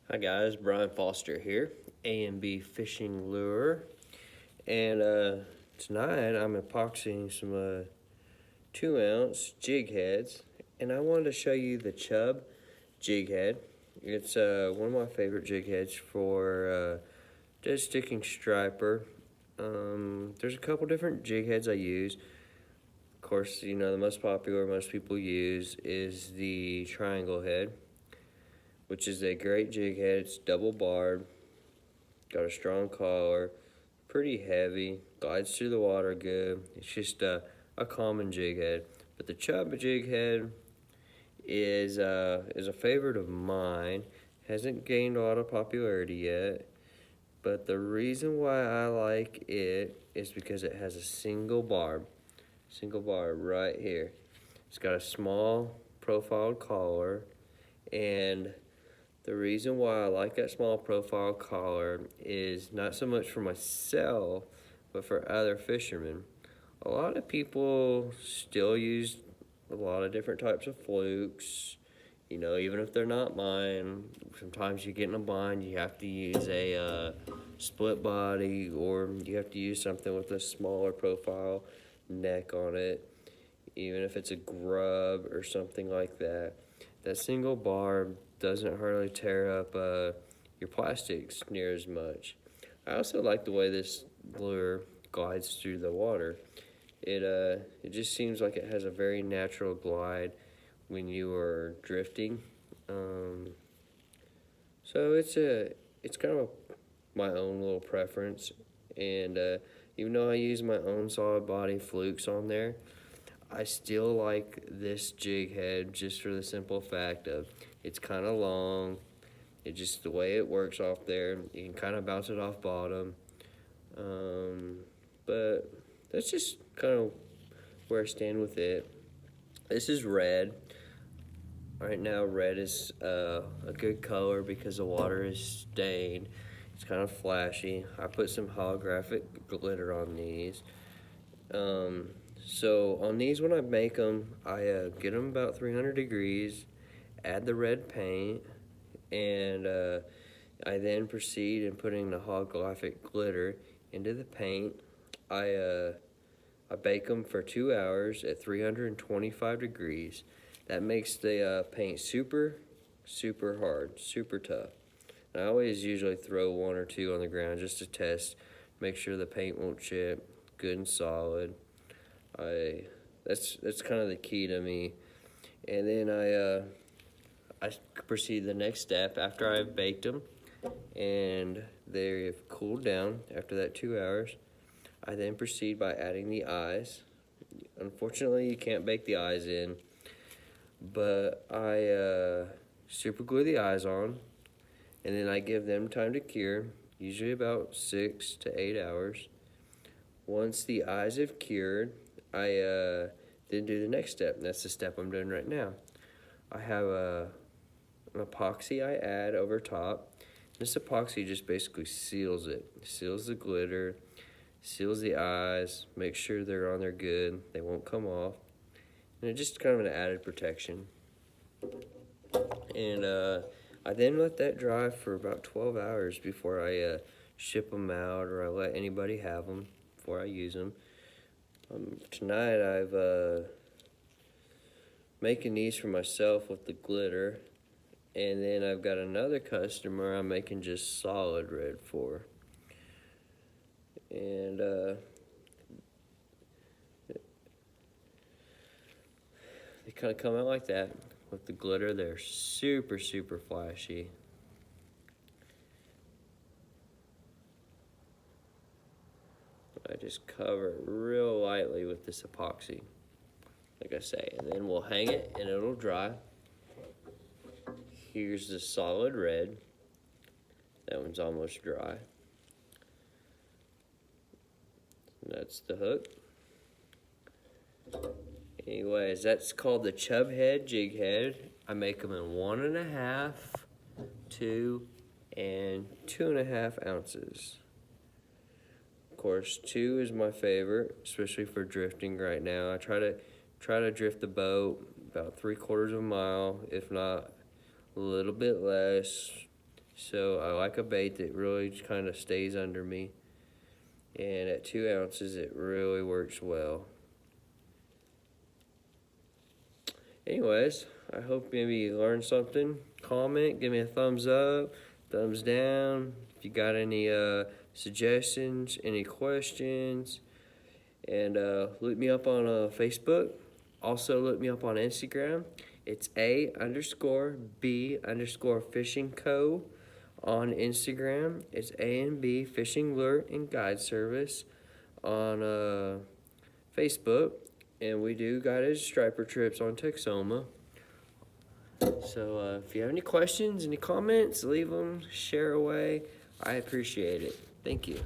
Hi guys, Brian Foster here, A&B Fishing Lure, and tonight I'm epoxying some 2-ounce jig heads, and I wanted to show you the Chub jig head. It's one of my favorite jig heads for dead sticking striper. There's a couple different jig heads I use. Of course, you know the most popular most people use is the triangle head, which is a great jig head. It's double barred, got a strong collar, pretty heavy, glides through the water good. It's just a common jig head. But the Chub jig head is a favorite of mine. Hasn't gained a lot of popularity yet, but the reason why I like it is because it has a single barb right here. It's got a small profiled collar, and the reason why I like that small profile collar is not so much for myself, but for other fishermen. A lot of people still use a lot of different types of flukes, you know, even if they're not mine. Sometimes you get in a bind, you have to use a split body, or you have to use something with a smaller profile neck on it, even if it's a grub or something like that. That single barb doesn't hardly tear up your plastics near as much. I also like the way this lure glides through the water. It just seems like it has a very natural glide when you are drifting. So it's kind of my own little preference, and even though I use my own solid body flukes on there, I still like this jig head just for the simple fact of it's kind of long. It's just the way it works off there. You can kind of bounce it off bottom. But that's just kind of where I stand with it. This is red. Right now, red is a good color because the water is stained. It's kind of flashy. I put some holographic glitter on these. So on these, when I make them, I get them about 300 degrees, add the red paint, and I then proceed in putting the holographic glitter into the paint. I bake them for 2 hours at 325 degrees. That makes the paint super hard, super tough. And I always usually throw one or two on the ground just to test, make sure the paint won't chip, good and solid. That's kind of the key to me. And then I proceed to the next step after I've baked them and they've cooled down after that 2 hours. I then proceed by adding the eyes. Unfortunately, you can't bake the eyes in, but I super glue the eyes on, and then I give them time to cure, usually about 6 to 8 hours. Once the eyes have cured, I then do the next step, and that's the step I'm doing right now. I have an epoxy I add over top. This epoxy just basically seals it. Seals the glitter, seals the eyes, makes sure they're on there good, they won't come off. And it's just kind of an added protection. And I then let that dry for about 12 hours before I ship them out, or I let anybody have them before I use them. Tonight I've making these for myself with the glitter, and then I've got another customer I'm making just solid red for. And they kind of come out like that with the glitter. They're super flashy. I just cover it real lightly with this epoxy, like I say, and then we'll hang it and it'll dry. Here's the solid red. That one's almost dry. That's the hook. Anyways, that's called the Chub head, jig head. I make them in 1.5, 2, and 2.5 ounces. Of course, 2 is my favorite, especially for drifting right now. I try to drift the boat about 3/4 of a mile, if not a little bit less, So I like a bait that really kind of stays under me. And at 2 ounces, it really works well. Anyways, I hope maybe you learned something. Comment, give me a thumbs up, thumbs down. If you got any suggestions, any questions. And look me up on Facebook. Also look me up on Instagram. It's A_B_Fishing Co. On Instagram. It's A&B Fishing Lure and Guide Service on Facebook. And we do guided striper trips on Texoma. So if you have any questions, any comments, leave them, share away. I appreciate it. Thank you.